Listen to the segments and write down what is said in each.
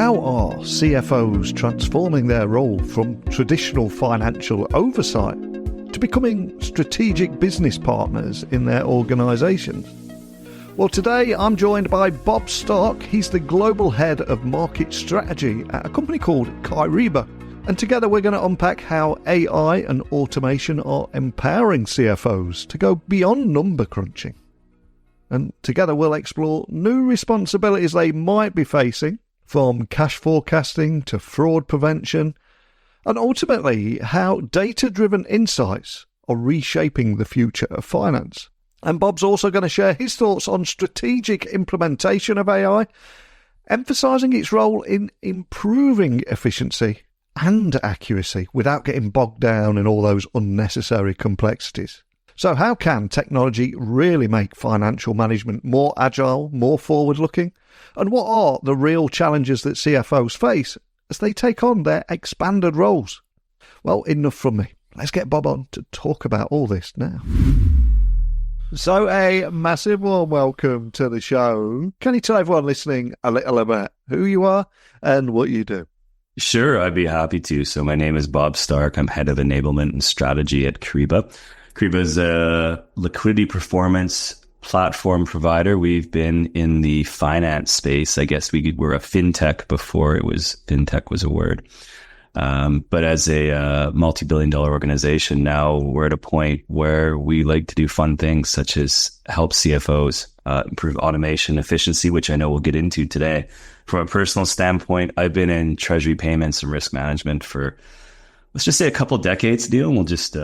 How are CFOs transforming their role from traditional financial oversight to becoming strategic business partners in their organisations? Well, today I'm joined by Bob Stark. He's the global head of market strategy at a company called Kyriba. And together we're going to unpack how AI and automation are empowering CFOs to go beyond number crunching. And together we'll explore new responsibilities they might be facing, from cash forecasting to fraud prevention, and ultimately how data-driven insights are reshaping the future of finance. And Bob's also going to share his thoughts on strategic implementation of AI, emphasising its role in improving efficiency and accuracy without getting bogged down in all those unnecessary complexities. So how can technology really make financial management more agile, more forward-looking? And what are the real challenges that CFOs face as they take on their expanded roles? Well, enough from me. Let's get Bob on to talk about all this now. So a massive warm welcome to the show. Can you tell everyone listening a little about who you are and what you do? Sure, I'd be happy to. So my name is Bob Stark. I'm head of enablement and strategy at Kyriba. Kyriba is a liquidity performance platform provider. We've been in the finance space. I guess we were a fintech before fintech was a word. But as a multi-billion-dollar organization, now we're at a point where we like to do fun things such as help CFOs improve automation efficiency, which I know we'll get into today. From a personal standpoint, I've been in treasury payments and risk management for, let's just say, a couple of decades, Neil, and we'll just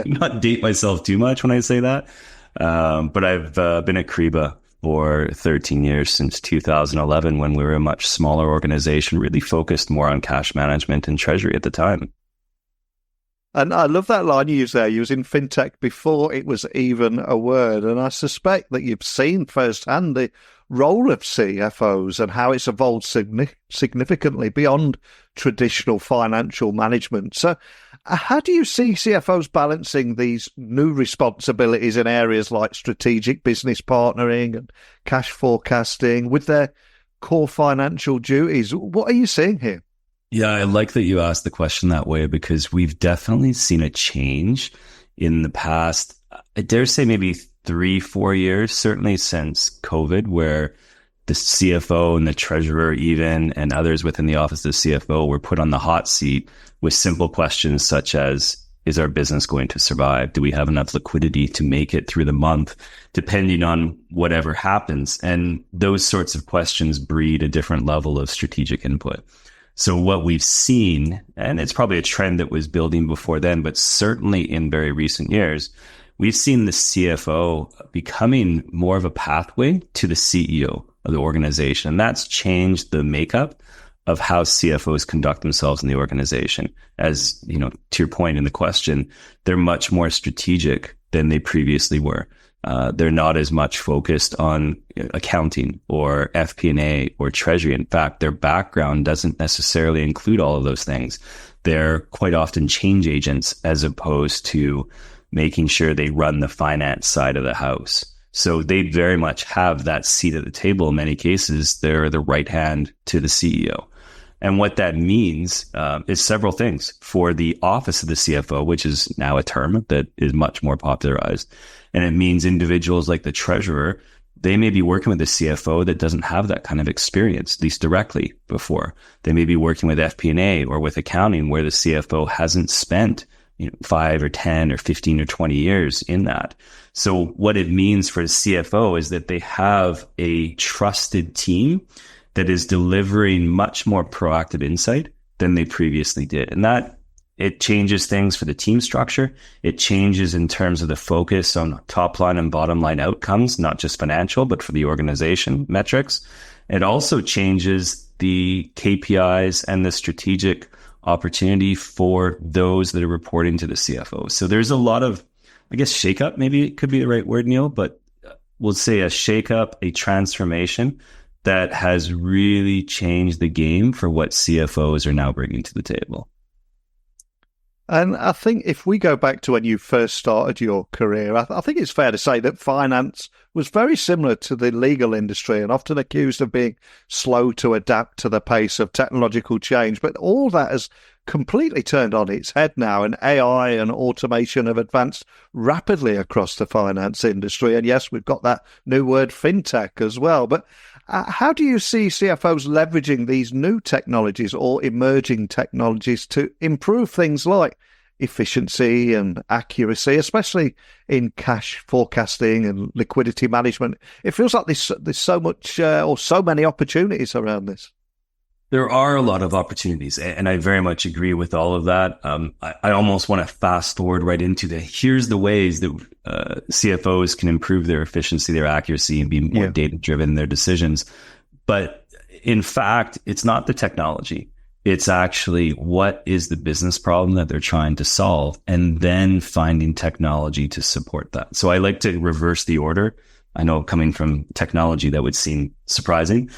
not date myself too much when I say that. But I've been at Kyriba for 13 years, since 2011, when we were a much smaller organization, really focused more on cash management and treasury at the time. And I love that line you used there. You was in fintech before it was even a word. And I suspect that you've seen firsthand the role of CFOs and how it's evolved significantly beyond traditional financial management. So how do you see CFOs balancing these new responsibilities in areas like strategic business partnering and cash forecasting with their core financial duties? What are you seeing here? Yeah, I like that you asked the question that way, because we've definitely seen a change in the past, I dare say maybe 3-4 years, certainly since COVID, where the CFO and the treasurer even and others within the office of the CFO were put on the hot seat with simple questions such as, is our business going to survive? Do we have enough liquidity to make it through the month, depending on whatever happens? And those sorts of questions breed a different level of strategic input. So what we've seen, and it's probably a trend that was building before then, but certainly in very recent years, we've seen the CFO becoming more of a pathway to the CEO of the organization. And that's changed the makeup of how CFOs conduct themselves in the organization. As you know, to your point in the question, they're much more strategic than they previously were. They're not as much focused on accounting or FP&A or treasury. In fact, their background doesn't necessarily include all of those things. They're quite often change agents as opposed to making sure they run the finance side of the house. So they very much have that seat at the table. In many cases, they're the right hand to the CEO. And what that means is several things for the office of the CFO, which is now a term that is much more popularized. And it means individuals like the treasurer, they may be working with a CFO that doesn't have that kind of experience, at least directly before. They may be working with FP&A or with accounting where the CFO hasn't spent 5 or 10 or 15 or 20 years in that. So what it means for the CFO is that they have a trusted team that is delivering much more proactive insight than they previously did. And that it changes things for the team structure. It changes in terms of the focus on top line and bottom line outcomes, not just financial, but for the organization metrics. It also changes the KPIs and the strategic opportunity for those that are reporting to the CFO. So there's a lot of, I guess, shakeup, maybe it could be the right word, Neil, but we'll say a shakeup, a transformation that has really changed the game for what CFOs are now bringing to the table. And I think if we go back to when you first started your career, I think it's fair to say that finance was very similar to the legal industry and often accused of being slow to adapt to the pace of technological change. But all that has completely turned on its head now, and AI and automation have advanced rapidly across the finance industry. And yes, we've got that new word fintech as well. But how do you see CFOs leveraging these new technologies or emerging technologies to improve things like efficiency and accuracy, especially in cash forecasting and liquidity management? It feels like there's so much or so many opportunities around this. There are a lot of opportunities, and I very much agree with all of that. I almost want to fast forward right into here's the ways that CFOs can improve their efficiency, their accuracy, and be more data-driven in their decisions. But in fact, it's not the technology. It's actually what is the business problem that they're trying to solve, and then finding technology to support that. So I like to reverse the order. I know coming from technology, that would seem surprising.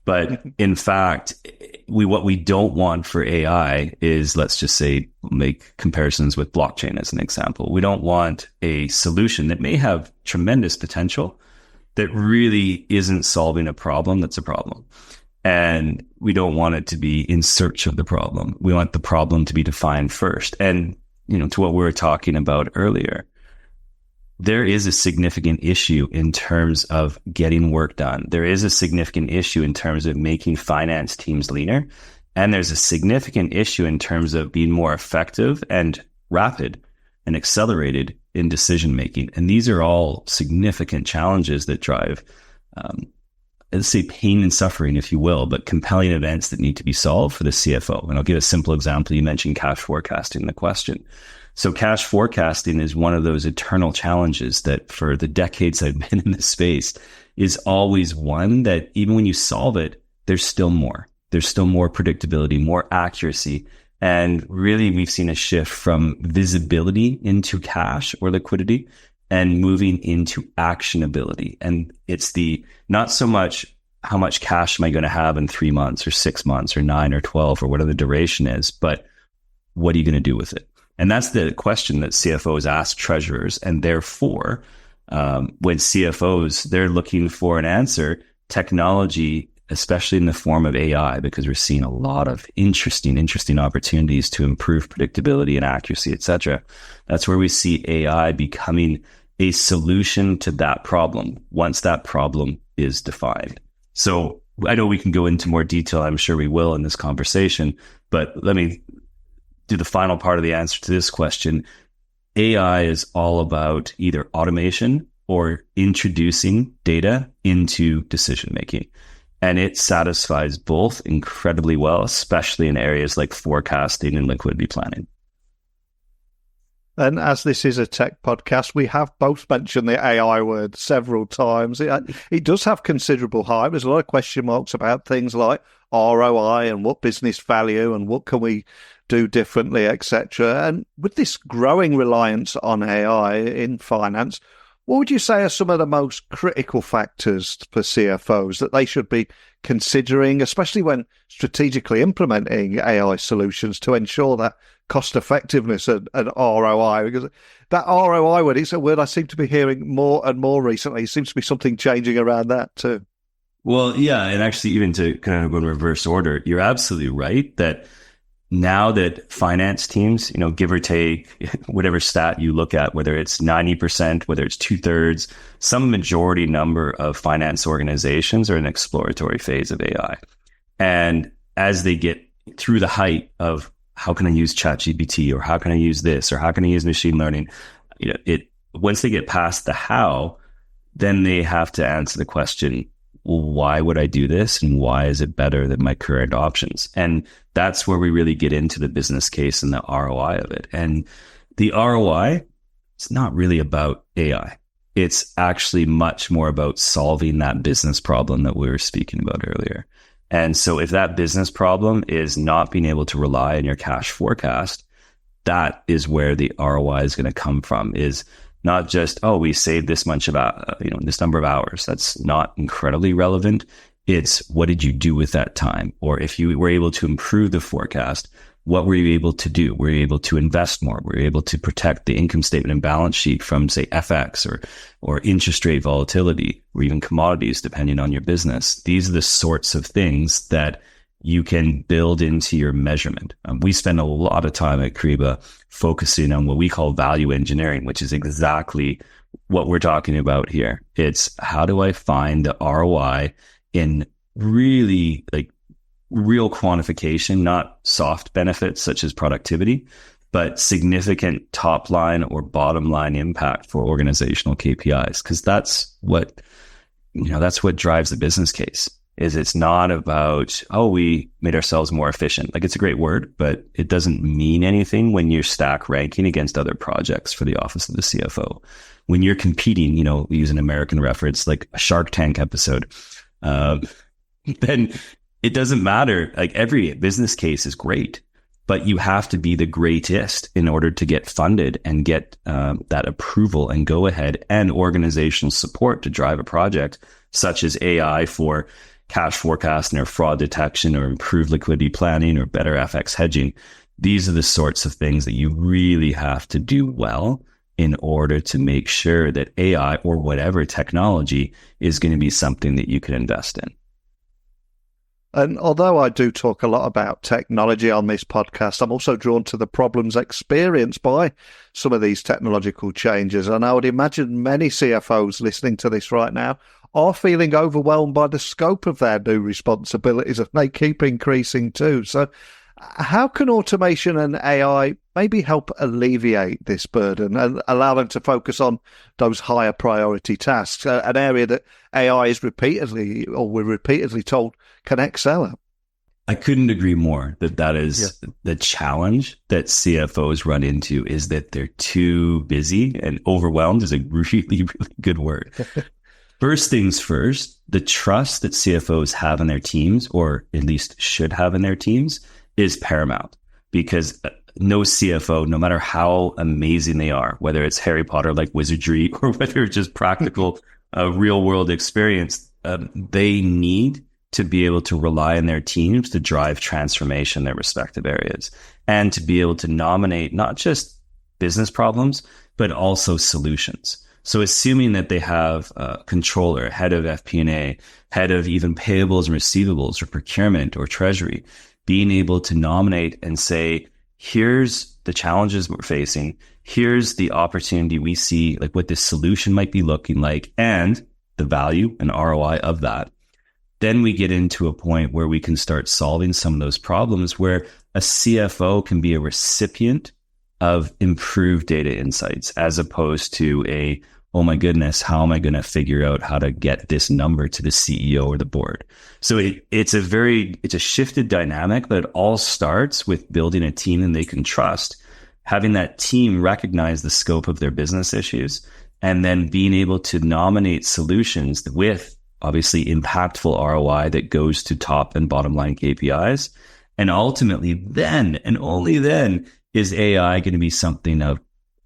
But in fact, what we don't want for AI is, let's just say, make comparisons with blockchain as an example. We don't want a solution that may have tremendous potential that really isn't solving a problem that's a problem. And we don't want it to be in search of the problem. We want the problem to be defined first. And, to what we were talking about earlier, there is a significant issue in terms of getting work done. There is a significant issue in terms of making finance teams leaner. And there's a significant issue in terms of being more effective and rapid and accelerated in decision making. And these are all significant challenges that drive, let's say, pain and suffering, if you will, but compelling events that need to be solved for the CFO. And I'll give a simple example. You mentioned cash forecasting in the question. So cash forecasting is one of those eternal challenges that for the decades I've been in this space is always one that even when you solve it, there's still more. There's still more predictability, more accuracy. And really, we've seen a shift from visibility into cash or liquidity and moving into actionability. And it's not so much how much cash am I going to have in 3 months or 6 months or 9 or 12 or whatever the duration is, but what are you going to do with it? And that's the question that CFOs ask treasurers. And therefore, when CFOs, they're looking for an answer, technology, especially in the form of AI, because we're seeing a lot of interesting opportunities to improve predictability and accuracy, et cetera. That's where we see AI becoming a solution to that problem once that problem is defined. So I know we can go into more detail. I'm sure we will in this conversation, but let me do the final part of the answer to this question. AI is all about either automation or introducing data into decision making. And it satisfies both incredibly well, especially in areas like forecasting and liquidity planning. And as this is a tech podcast, we have both mentioned the AI word several times. It does have considerable hype. There's a lot of question marks about things like ROI and what business value and what can we do differently, etc. And with this growing reliance on AI in finance, what would you say are some of the most critical factors for CFOs that they should be considering, especially when strategically implementing AI solutions to ensure that cost effectiveness and ROI? Because that ROI word is a word I seem to be hearing more and more recently. It seems to be something changing around that too. Well, yeah. And actually, even to kind of go in reverse order, you're absolutely right that now that finance teams, give or take whatever stat you look at, whether it's 90%, whether it's 2/3, some majority number of finance organizations are in an exploratory phase of AI. And as they get through the height of how can I use ChatGPT, or how can I use this, or how can I use machine learning, once they get past the how, then they have to answer the question, well, why would I do this? And why is it better than my current options? And that's where we really get into the business case and the ROI of it. And the ROI, it's not really about AI. It's actually much more about solving that business problem that we were speaking about earlier. And so if that business problem is not being able to rely on your cash forecast, that is where the ROI is going to come from, is not just, oh, we saved this much of, this number of hours. That's not incredibly relevant. It's what did you do with that time? Or if you were able to improve the forecast, what were you able to do? Were you able to invest more? Were you able to protect the income statement and balance sheet from, say, FX or interest rate volatility, or even commodities, depending on your business? These are the sorts of things that you can build into your measurement. We spend a lot of time at Kyriba focusing on what we call value engineering, which is exactly what we're talking about here. It's how do I find the ROI in really like real quantification, not soft benefits such as productivity, but significant top line or bottom line impact for organizational KPIs. Because that's what drives the business case. Is it's not about, oh, we made ourselves more efficient. Like, it's a great word, but it doesn't mean anything when you're stack ranking against other projects for the office of the CFO. When you're competing, we use an American reference, like a Shark Tank episode, then it doesn't matter. Like, every business case is great, but you have to be the greatest in order to get funded and get that approval and go ahead and organizational support to drive a project such as AI for cash forecasting or fraud detection or improved liquidity planning or better FX hedging. These are the sorts of things that you really have to do well in order to make sure that AI or whatever technology is going to be something that you can invest in. And although I do talk a lot about technology on this podcast, I'm also drawn to the problems experienced by some of these technological changes. And I would imagine many CFOs listening to this right now are feeling overwhelmed by the scope of their new responsibilities, and they keep increasing too. So how can automation and AI maybe help alleviate this burden and allow them to focus on those higher priority tasks, an area that AI is we're repeatedly told can excel at? I couldn't agree more that is the challenge that CFOs run into, is that they're too busy, and overwhelmed is a really, really good word. First things first, the trust that CFOs have in their teams, or at least should have in their teams, is paramount, because no CFO, no matter how amazing they are, whether it's Harry Potter like wizardry or whether it's just practical real world experience, they need to be able to rely on their teams to drive transformation in their respective areas, and to be able to nominate not just business problems, but also solutions. So assuming that they have a controller, head of FP&A, head of even payables and receivables, or procurement or treasury, being able to nominate and say, here's the challenges we're facing, here's the opportunity we see, like what this solution might be looking like, and the value and ROI of that. Then we get into a point where we can start solving some of those problems, where a CFO can be a recipient of improved data insights, as opposed to oh my goodness, how am I going to figure out how to get this number to the CEO or the board? So it's a shifted dynamic, but it all starts with building a team that they can trust, having that team recognize the scope of their business issues, and then being able to nominate solutions with obviously impactful ROI that goes to top and bottom line KPIs. And ultimately then, and only then, is AI going to be something of,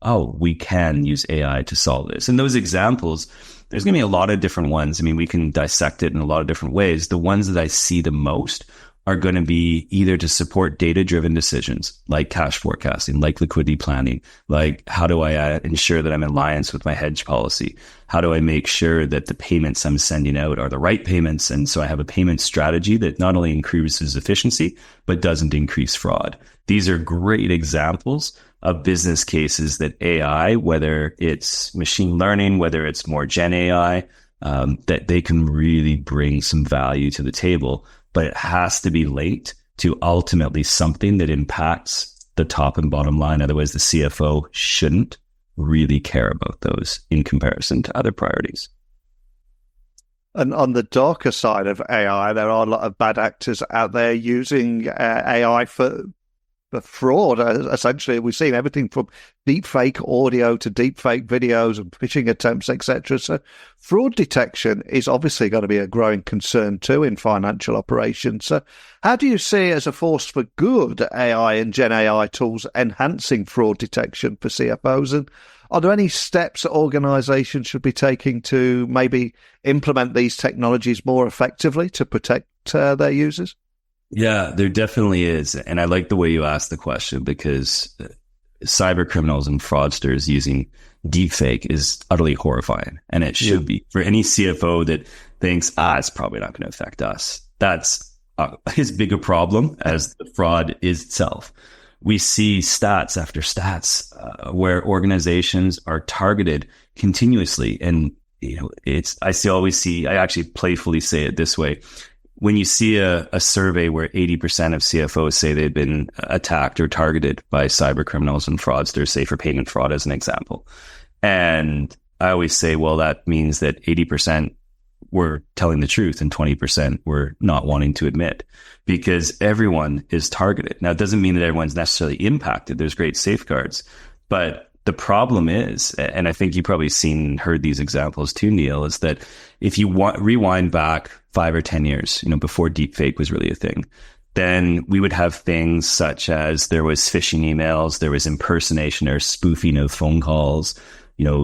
oh, we can use AI to solve this. And those examples, there's going to be a lot of different ones. I mean, we can dissect it in a lot of different ways. The ones that I see the most are going to be either to support data-driven decisions, like cash forecasting, like liquidity planning, like how do I ensure that I'm in alliance with my hedge policy? How do I make sure that the payments I'm sending out are the right payments? And so I have a payment strategy that not only increases efficiency, but doesn't increase fraud. These are great examples of business cases that AI, whether it's machine learning, whether it's more Gen AI, that they can really bring some value to the table. But it has to be linked to ultimately something that impacts the top and bottom line. Otherwise, the CFO shouldn't really care about those in comparison to other priorities. And on the darker side of AI, there are a lot of bad actors out there using AI for fraud. Essentially, we've seen everything from deepfake audio to deepfake videos and phishing attempts, etc. So fraud detection is obviously going to be a growing concern too in financial operations. So how do you see, as a force for good, AI and Gen AI tools enhancing fraud detection for CFOs? And are there any steps that organizations should be taking to maybe implement these technologies more effectively to protect their users? Yeah, there definitely is. And I like the way you asked the question because cyber criminals and fraudsters using deepfake is utterly horrifying. And it should be for any CFO that thinks, it's probably not going to affect us. That's as big a problem as the fraud is itself. We see stats after stats where organizations are targeted continuously. And, I actually playfully say it this way. When you see a survey where 80% of CFOs say they've been attacked or targeted by cyber criminals and fraudsters, say for payment fraud as an example. And I always say, well, that means that 80% were telling the truth and 20% were not wanting to admit, because everyone is targeted. Now, it doesn't mean that everyone's necessarily impacted. There's great safeguards, but the problem is, and I think you've probably heard these examples too, Neil, is that if you rewind back 5 or 10 years, before deepfake was really a thing, then we would have things such as there was phishing emails, there was impersonation or spoofing of phone calls,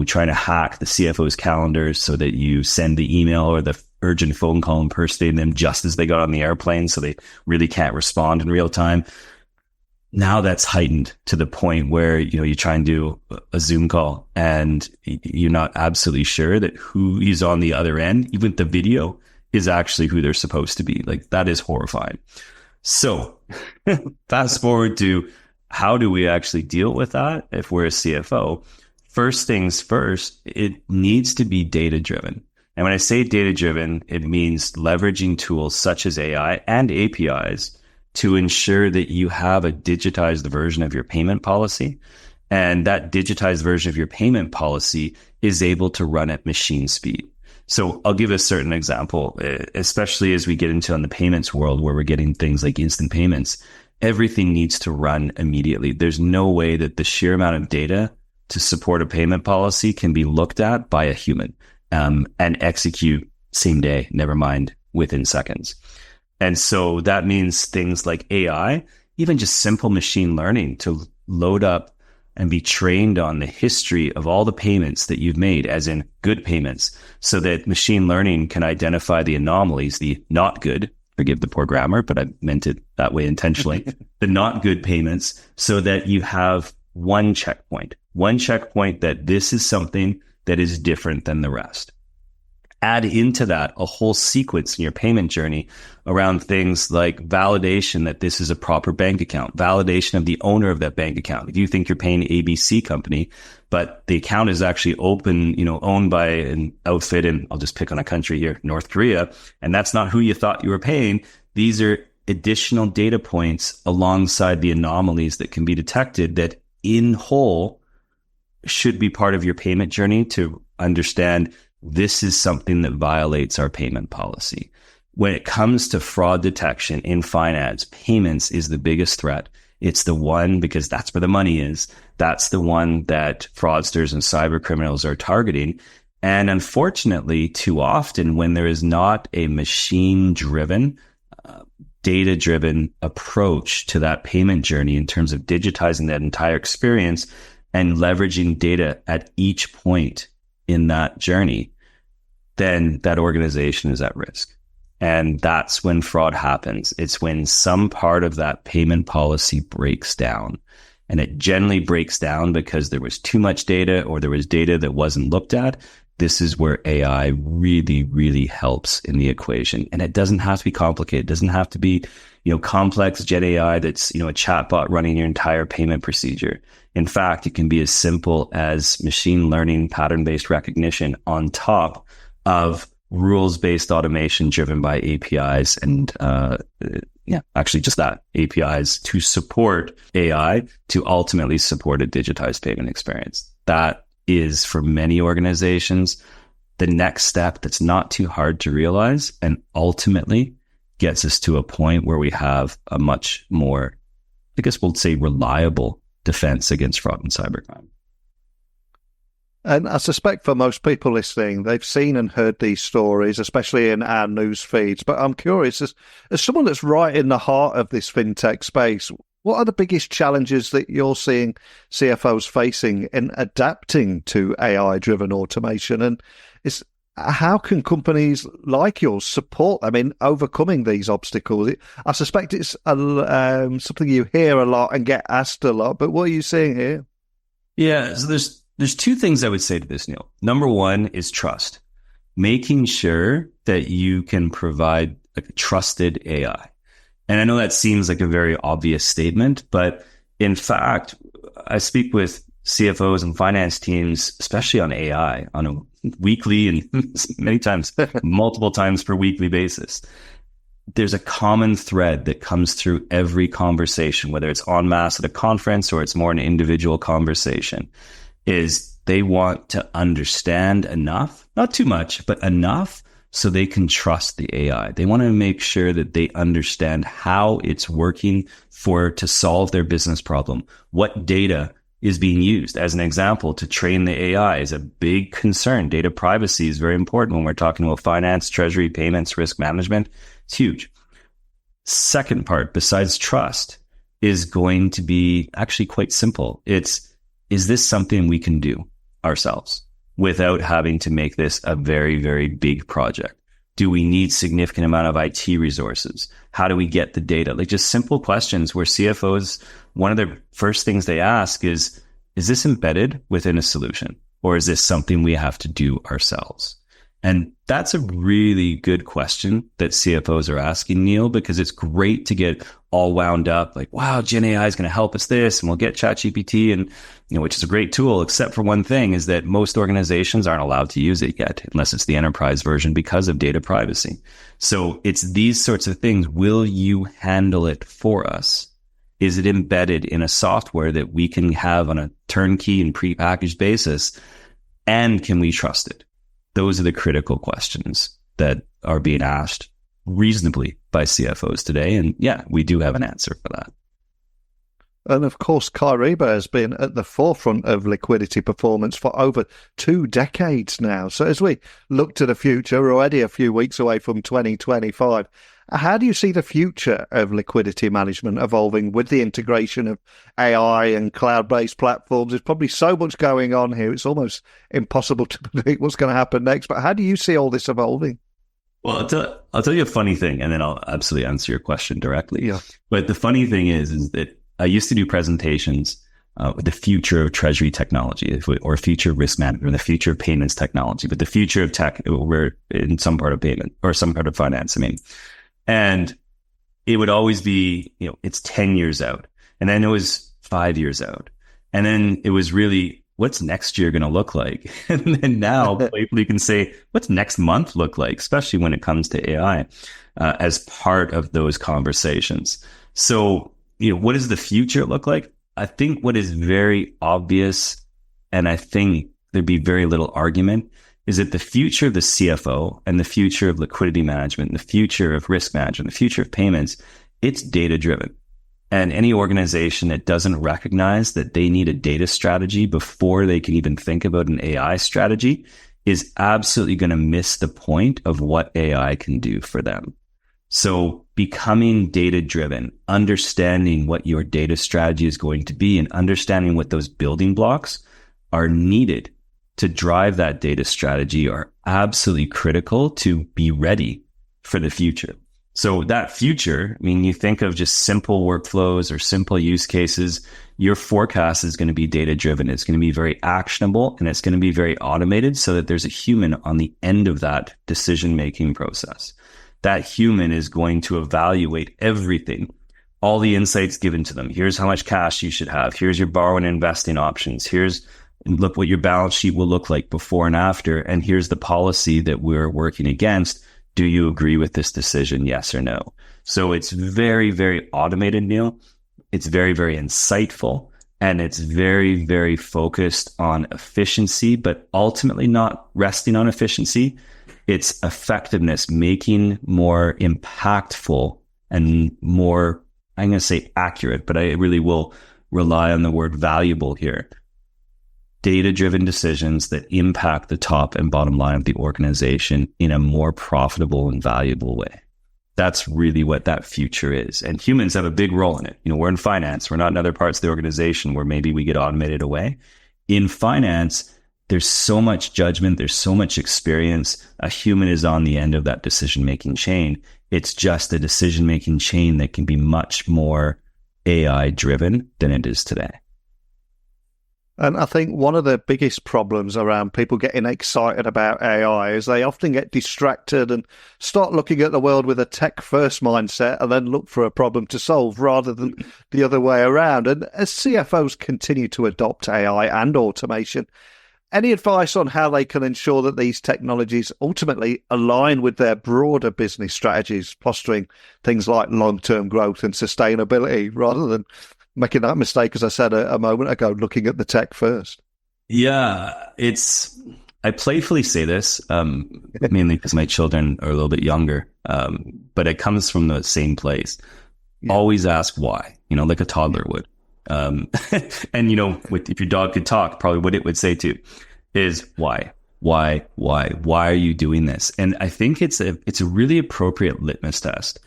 trying to hack the CFO's calendars so that you send the email or the urgent phone call impersonating them just as they got on the airplane, so they really can't respond in real time. Now that's heightened to the point where, you try and do a Zoom call and you're not absolutely sure that who is on the other end, even the video, is actually who they're supposed to be. Like, that is horrifying. So fast forward to how do we actually deal with that if we're a CFO? First things first, it needs to be data driven. And when I say data driven, it means leveraging tools such as AI and APIs to ensure that you have a digitized version of your payment policy. And that digitized version of your payment policy is able to run at machine speed. So I'll give a certain example, especially as we get into in the payments world where we're getting things like instant payments. Everything needs to run immediately. There's no way that the sheer amount of data to support a payment policy can be looked at by a human and execute same day, never mind within seconds. And so that means things like AI, even just simple machine learning to load up and be trained on the history of all the payments that you've made, as in good payments, so that machine learning can identify the anomalies, the not good, forgive the poor grammar, but I meant it that way intentionally, the not good payments, so that you have one checkpoint that this is something that is different than the rest. Add into that a whole sequence in your payment journey around things like validation that this is a proper bank account, validation of the owner of that bank account. If you think you're paying ABC company, but the account is actually open, owned by an outfit in, I'll just pick on a country here, North Korea, and that's not who you thought you were paying. These are additional data points alongside the anomalies that can be detected that in whole should be part of your payment journey to understand this is something that violates our payment policy. When it comes to fraud detection in finance, payments is the biggest threat. It's the one, because that's where the money is. That's the one that fraudsters and cyber criminals are targeting. And unfortunately, too often when there is not a machine-driven, data-driven approach to that payment journey in terms of digitizing that entire experience and leveraging data at each point in that journey, then that organization is at risk. And that's when fraud happens. It's when some part of that payment policy breaks down. And it generally breaks down because there was too much data or there was data that wasn't looked at. This is where AI really, really helps in the equation. And it doesn't have to be complicated. It doesn't have to be, complex Gen AI that's, a chatbot running your entire payment procedure. In fact, it can be as simple as machine learning, pattern-based recognition on top of rules-based automation driven by APIs and, actually just that, APIs to support AI to ultimately support a digitized payment experience. That is, for many organizations, the next step that's not too hard to realize and ultimately gets us to a point where we have a much more, I guess we'll say, reliable defense against fraud and cybercrime. And I suspect for most people listening, they've seen and heard these stories, especially in our news feeds. But I'm curious, as someone that's right in the heart of this fintech space, what are the biggest challenges that you're seeing CFOs facing in adapting to AI-driven automation? And How can companies like yours support them in overcoming these obstacles? I suspect it's something you hear a lot and get asked a lot, but what are you seeing here? Yeah, so there's two things I would say to this, Neil. Number one is trust, making sure that you can provide like a trusted AI. And I know that seems like a very obvious statement, but in fact, I speak with CFOs and finance teams, especially on AI, on a weekly and many times, multiple times per weekly basis. There's a common thread that comes through every conversation, whether it's en masse at a conference or it's more an individual conversation, is they want to understand enough, not too much, but enough so they can trust the AI. They want to make sure that they understand how it's working to solve their business problem. What data is being used as an example to train the AI is a big concern. Data privacy is very important when we're talking about finance, treasury, payments, risk management. It's huge. Second part, besides trust, is going to be actually quite simple. Is this something we can do ourselves without having to make this a very, very big project? Do we need significant amount of IT resources? How do we get the data? Like just simple questions where CFOs, one of the first things they ask is this embedded within a solution or is this something we have to do ourselves? And that's a really good question that CFOs are asking, Neil, because it's great to get all wound up like, wow, Gen AI is going to help us this and we'll get ChatGPT and, which is a great tool, except for one thing is that most organizations aren't allowed to use it yet unless it's the enterprise version because of data privacy. So it's these sorts of things. Will you handle it for us? Is it embedded in a software that we can have on a turnkey and prepackaged basis? And can we trust it? Those are the critical questions that are being asked reasonably by CFOs today. And yeah, we do have an answer for that. And of course, Kyriba has been at the forefront of liquidity performance for over 2 decades now. So as we look to the future, we're already a few weeks away from 2025. How do you see the future of liquidity management evolving with the integration of AI and cloud-based platforms? There's probably so much going on here. It's almost impossible to predict what's going to happen next. But how do you see all this evolving? Well, I'll tell you a funny thing, and then I'll absolutely answer your question directly. Yeah. But the funny thing is that I used to do presentations with the future of treasury technology or future of risk management or the future of payments technology, but the future of tech, we're in some part of payment or some part of finance. And it would always be, it's 10 years out. And then it was 5 years out. And then it was really, what's next year going to look like? And then now you can say, what's next month look like, especially when it comes to AI as part of those conversations. So, what does the future look like? I think what is very obvious, and I think there'd be very little argument, is that the future of the CFO and the future of liquidity management, and the future of risk management, the future of payments, it's data driven. And any organization that doesn't recognize that they need a data strategy before they can even think about an AI strategy is absolutely going to miss the point of what AI can do for them. So becoming data driven, understanding what your data strategy is going to be and understanding what those building blocks are needed to drive that data strategy are absolutely critical to be ready for the future. So that future, you think of just simple workflows or simple use cases, your forecast is going to be data driven. It's going to be very actionable and it's going to be very automated so that there's a human on the end of that decision-making process. That human is going to evaluate everything, all the insights given to them. Here's how much cash you should have. Here's your borrowing and investing options. Look what your balance sheet will look like before and after. And here's the policy that we're working against. Do you agree with this decision? Yes or no? So it's very, very automated, Neil. It's very, very insightful. And it's very, very focused on efficiency, but ultimately not resting on efficiency. It's effectiveness, making more impactful and more, I'm going to say accurate, but I really will rely on the word valuable here. Data-driven decisions that impact the top and bottom line of the organization in a more profitable and valuable way. That's really what that future is. And humans have a big role in it. We're in finance. We're not in other parts of the organization where maybe we get automated away. In finance, there's so much judgment, there's so much experience. A human is on the end of that decision-making chain. It's just a decision-making chain that can be much more AI driven than it is today. And I think one of the biggest problems around people getting excited about AI is they often get distracted and start looking at the world with a tech-first mindset and then look for a problem to solve rather than the other way around. And as CFOs continue to adopt AI and automation, any advice on how they can ensure that these technologies ultimately align with their broader business strategies, fostering things like long-term growth and sustainability rather than making that mistake, as I said a moment ago, looking at the tech first? Yeah, I playfully say this, mainly because my children are a little bit younger, but it comes from the same place. Yeah. Always ask why, like a toddler would. And, if your dog could talk, probably what it would say to is why are you doing this? And I think it's a really appropriate litmus test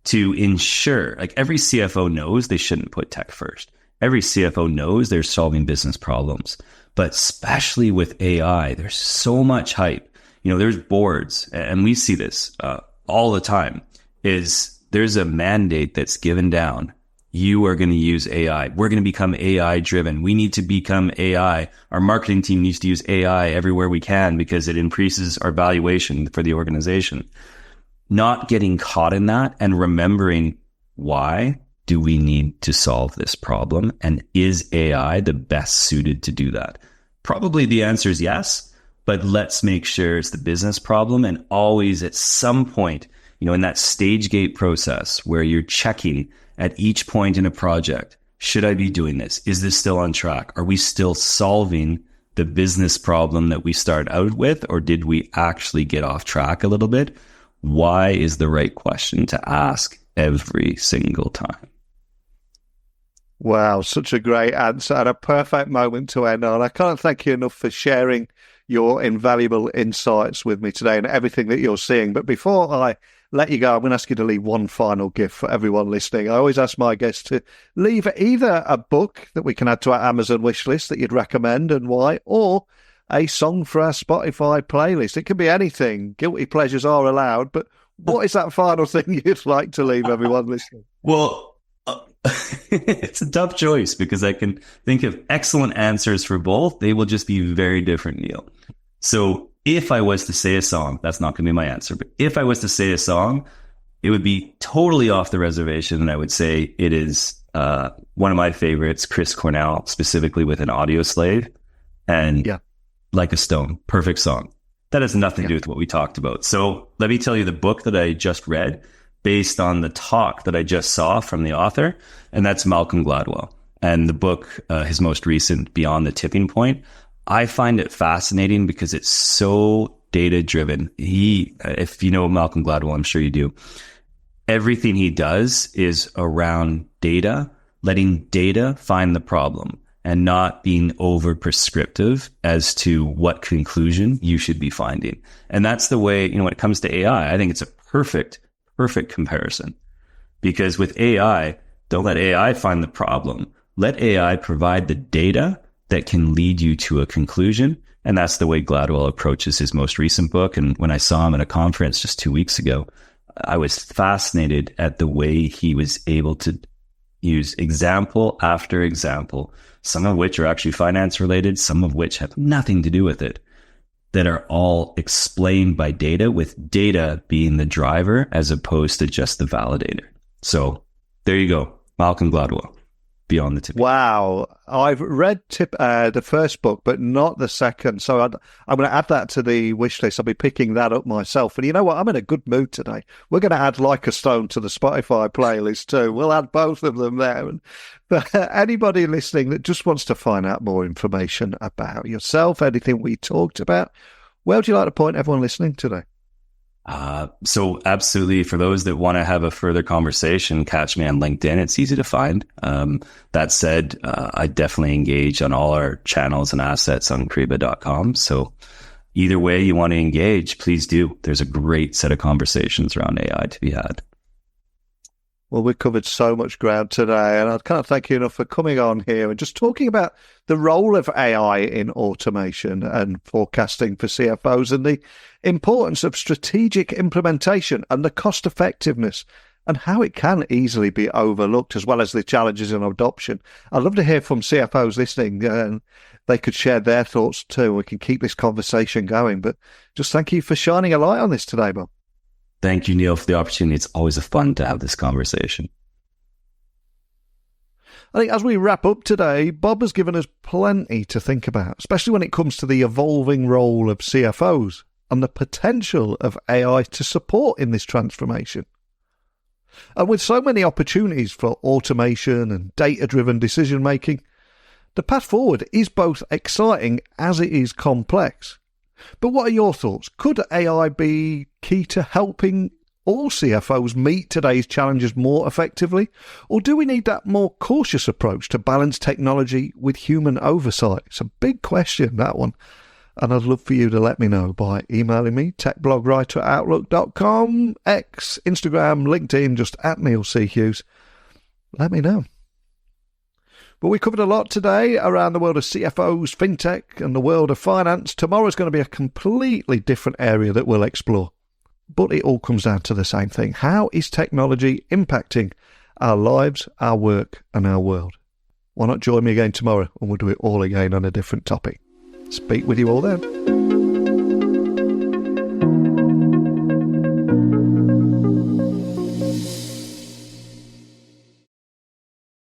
to ensure, like every CFO knows they shouldn't put tech first. Every CFO knows they're solving business problems, but especially with AI, there's so much hype. There's boards, and we see this all the time, there's a mandate that's given down. You are going to use AI. We're going to become AI driven. We need to become AI. Our marketing team needs to use AI everywhere we can because it increases our valuation for the organization. Not getting caught in that and remembering, why do we need to solve this problem? And is AI the best suited to do that? Probably the answer is yes, but let's make sure it's the business problem. And always at some point, in that stage gate process where you're checking at each point in a project, should I be doing this? Is this still on track? Are we still solving the business problem that we start out with? Or did we actually get off track a little bit? Why is the right question to ask every single time. Wow, such a great answer and a perfect moment to end on. I can't thank you enough for sharing your invaluable insights with me today and everything that you're seeing. But before I let you go, I'm going to ask you to leave one final gift for everyone listening. I always ask my guests to leave either a book that we can add to our Amazon wish list that you'd recommend and why, or a song for our Spotify playlist. It can be anything. Guilty pleasures are allowed, but what is that final thing you'd like to leave everyone listening? Well, it's a tough choice because I can think of excellent answers for both. They will just be very different, Neil. So if I was to say a song, that's not going to be my answer, but if I was to say a song, it would be totally off the reservation. And I would say it is one of my favorites, Chris Cornell, specifically with An Audio Slave and Like a Stone. Perfect song. That has nothing to do with what we talked about. So let me tell you the book that I just read based on the talk that I just saw from the author, and that's Malcolm Gladwell. And the book, his most recent, Beyond the Tipping Point, I find it fascinating because it's so data-driven. If you know Malcolm Gladwell, I'm sure you do, everything he does is around data, letting data find the problem and not being over prescriptive as to what conclusion you should be finding. And that's the way, when it comes to AI, I think it's a perfect comparison, because with AI, don't let AI find the problem. Let AI provide the data that can lead you to a conclusion. And that's the way Gladwell approaches his most recent book. And when I saw him at a conference just 2 weeks ago, I was fascinated at the way he was able to use example after example, some of which are actually finance related, some of which have nothing to do with it, that are all explained by data, with data being the driver as opposed to just the validator. So there you go. Malcolm Gladwell, Beyond the Tipping. Wow. I've read the first book, but not the second. So I'm going to add that to the wish list. I'll be picking that up myself. And you know what? I'm in a good mood today. We're going to add Like a Stone to the Spotify playlist too. We'll add both of them there. And for anybody listening that just wants to find out more information about yourself, anything we talked about, where would you like to point everyone listening today? So absolutely, for those that want to have a further conversation, catch me on LinkedIn. It's easy to find. That said, I definitely engage on all our channels and assets on Kyriba.com. So either way you want to engage, please do. There's a great set of conversations around AI to be had. Well, we've covered so much ground today, and I can't thank you enough for coming on here and just talking about the role of AI in automation and forecasting for CFOs and the importance of strategic implementation and the cost effectiveness and how it can easily be overlooked, as well as the challenges in adoption. I'd love to hear from CFOs listening, and they could share their thoughts too. We can keep this conversation going, but just thank you for shining a light on this today, Bob. Thank you, Neil, for the opportunity. It's always a fun to have this conversation. I think as we wrap up today, Bob has given us plenty to think about, especially when it comes to the evolving role of CFOs and the potential of AI to support in this transformation. And with so many opportunities for automation and data-driven decision-making, the path forward is both exciting as it is complex. But what are your thoughts? Could AI be key to helping all CFOs meet today's challenges more effectively? Or do we need that more cautious approach to balance technology with human oversight? It's a big question, that one. And I'd love for you to let me know by emailing me, techblogwriter@outlook.com, X, Instagram, LinkedIn, just @NeilCHughes. Let me know. But we covered a lot today around the world of CFOs, fintech, and the world of finance. Tomorrow's going to be a completely different area that we'll explore. But it all comes down to the same thing. How is technology impacting our lives, our work, and our world? Why not join me again tomorrow and we'll do it all again on a different topic. Speak with you all then.